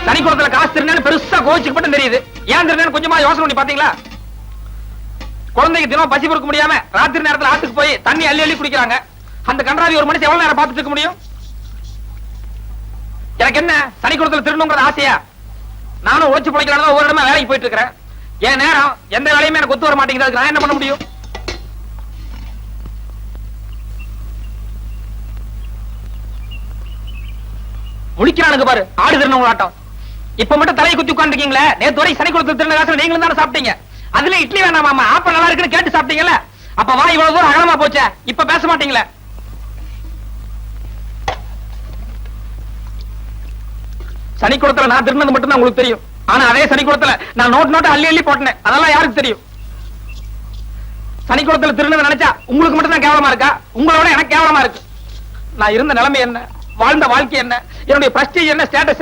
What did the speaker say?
சனிக்குளத்துல காசு திருநேன்னு பெருசா கோவிச்சுக்கு மட்டும் தெரியுது. ஏன் திருநேன்னு கொஞ்சமா யோசனை பண்ணி பாத்தீங்களா? குழந்தைக்கு தினம் பசி பொறுக்க முடியாம ராத்திரி நேரத்துல ஆத்துக்கு போய் தண்ணி அள்ளி அள்ளி குடிக்கிறாங்க. அந்த கன்றாவி ஒரு மனுஷன் எவ்வளவு நேரம் பார்த்துட்டு இருக்க முடியும்? எனக்கு என்ன சனிக்குளத்துல திருடணுங்கிற ஆசையா? நானும் உழைச்சு பிழைக்கிறான் ஒவ்வொரு இடமா வேலைக்கு போயிட்டு இருக்கிறேன். என் நேரம் எந்த வேலையுமே எனக்கு ஒத்து வர மாட்டேங்குது. நான் என்ன பண்ண முடியும்? முடிக்கிறானுங்க பாரு ஆடு திருநங்களாட்டம். இப்ப மட்டும் தலையை குத்தி உட்காந்துருக்கீங்களே. நேத்து வரை சனிக்குளத்துல திருந காசு நீங்களும் தானே சாப்பிட்டீங்க. அதுல இட்லி வேணாமா ஆப்ப நல்லா இருக்குன்னு கேட்டு சாப்பிட்டீங்கல்ல. அப்ப வா இவ்வளவு தூரம் அகலமா போச்சே. இப்ப பேச மாட்டீங்களே. சனிக்குளத்துல நான் திருநது மட்டும் தான் உங்களுக்கு தெரியும். ஆனா அதே சனிக்குளத்துல நான் நோட்டு அள்ளி அள்ளி போட்டேன். அதெல்லாம் யாருக்கு தெரியும்? சனிக்குளத்துல திருநது நினைச்சா உங்களுக்கு மட்டும் தான் கேவலமா இருக்கா? உங்களோட எனக்கு கேவலமா இருக்கு. நான் இருந்த நிலைமை என்ன, வாழ்ந்த வாழ்க்கை என்ன, என்னுடைய பிரஸ்டீஜ் என்ன, ஸ்டேட்டஸ்